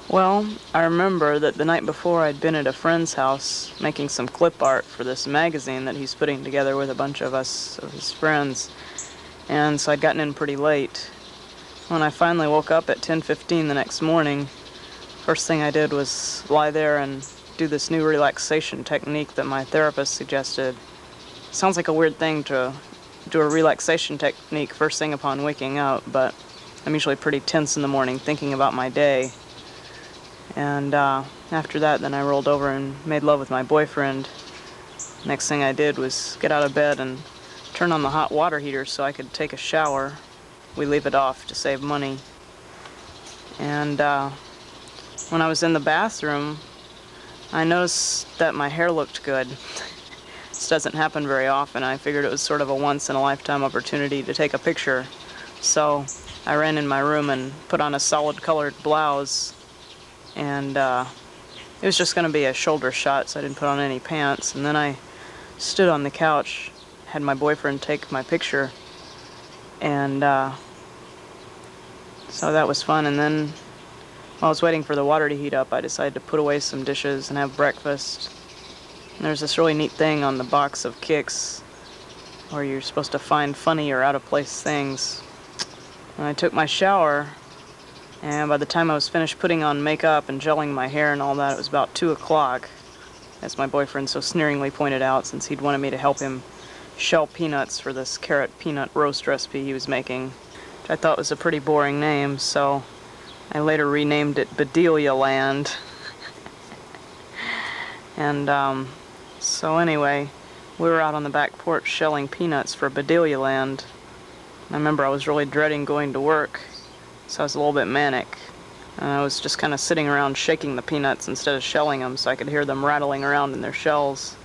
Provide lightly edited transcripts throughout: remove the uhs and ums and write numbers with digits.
Well, I remember that the night before I'd been at a friend's house making some clip art for this magazine that he's putting together with a bunch of us, of his friends, and so I'd gotten in pretty late. When I finally woke up at 10:15 the next morning, first thing I did was lie there and do this new relaxation technique that my therapist suggested. Sounds like a weird thing to do a relaxation technique first thing upon waking up, but I'm usually pretty tense in the morning thinking about my day. And after that, then I rolled over and made love with my boyfriend. Next thing I did was get out of bed and turn on the hot water heater so I could take a shower. We leave it off to save money. And when I was in the bathroom, I noticed that my hair looked good. This doesn't happen very often. I figured it was sort of a once-in-a-lifetime opportunity to take a picture. So I ran in my room and put on a solid-colored blouse. And it was just going to be a shoulder shot, so I didn't put on any pants. And then I stood on the couch, had my boyfriend take my picture. And so that was fun. And then while I was waiting for the water to heat up, I decided to put away some dishes and have breakfast. And there's this really neat thing on the box of Kicks where you're supposed to find funny or out-of-place things. And I took my shower, and by the time I was finished putting on makeup and gelling my hair and all that, it was about 2 o'clock, as my boyfriend so sneeringly pointed out, since he'd wanted me to help him shell peanuts for this carrot peanut roast recipe he was making, which I thought was a pretty boring name, so I later renamed it Bedelia Land. And so anyway, we were out on the back porch shelling peanuts for Bedelia Land. I remember I was really dreading going to work, so I was a little bit manic. And I was just kind of sitting around shaking the peanuts instead of shelling them so I could hear them rattling around in their shells.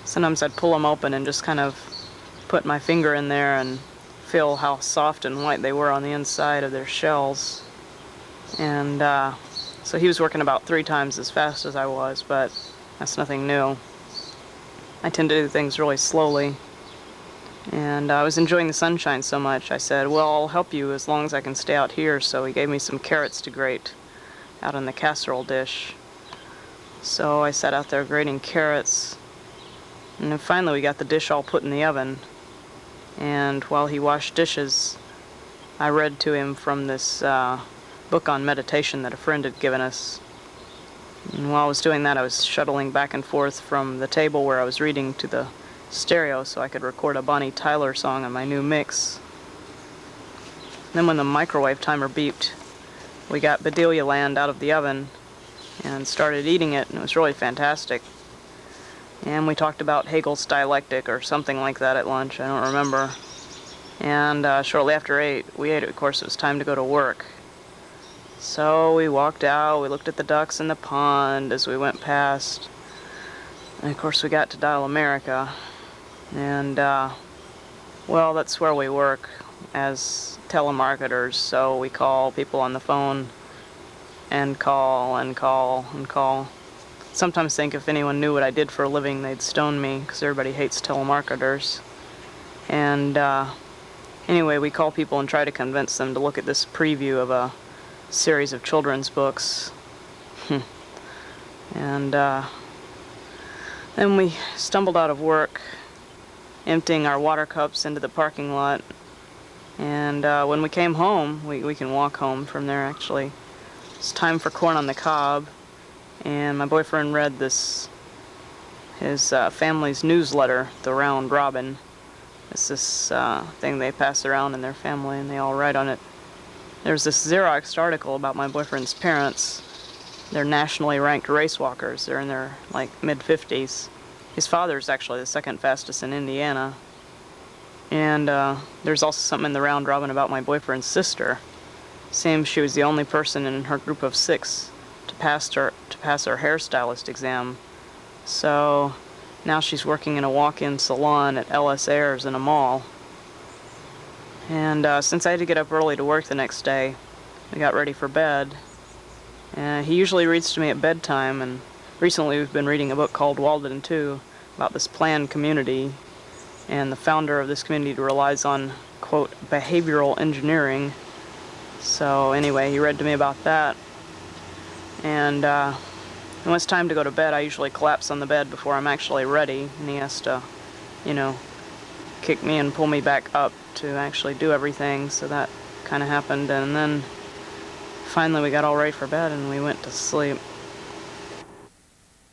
Sometimes I'd pull them open and just kind of put my finger in there and feel how soft and white they were on the inside of their shells. And so he was working about 3 times as fast as I was, but that's nothing new. I tend to do things really slowly. And I was enjoying the sunshine so much, I said, well, I'll help you as long as I can stay out here. So he gave me some carrots to grate out in the casserole dish. So I sat out there grating carrots. And then finally we got the dish all put in the oven. And while he washed dishes, I read to him from this book on meditation that a friend had given us. And while I was doing that, I was shuttling back and forth from the table where I was reading to the stereo so I could record a Bonnie Tyler song on my new mix. Then when the microwave timer beeped, we got Bedelia Land out of the oven and started eating it, and it was really fantastic. And we talked about Hegel's dialectic or something like that at lunch, I don't remember. And shortly after we ate, of course, it was time to go to work. So we walked out, we looked at the ducks in the pond as we went past. And of course we got to Dial America. And, well, that's where we work as telemarketers, so we call people on the phone and call and call and call. Sometimes think if anyone knew what I did for a living, they'd stone me, because everybody hates telemarketers. And anyway, we call people and try to convince them to look at this preview of a series of children's books. And then we stumbled out of work, emptying our water cups into the parking lot. And when we came home, we can walk home from there actually, it's time for corn on the cob. And my boyfriend read his family's newsletter, the Round Robin. It's this thing they pass around in their family, and they all write on it. There's this Xeroxed article about my boyfriend's parents. They're nationally ranked race walkers. They're in their mid-50s. His father's actually the second fastest in Indiana. And there's also something in the Round Robin about my boyfriend's sister. Seems she was the only person in her group of 6 to pass her hairstylist exam. So now she's working in a walk-in salon at Ellis Ayres in a mall. And since I had to get up early to work the next day, we got ready for bed. He usually reads to me at bedtime, and recently we've been reading a book called Walden 2 about this planned community, and the founder of this community relies on, quote, behavioral engineering. So anyway, he read to me about that. And when it's time to go to bed, I usually collapse on the bed before I'm actually ready, and he has to, you know, kick me and pull me back up to actually do everything. So that kind of happened, and then finally we got all ready for bed and we went to sleep.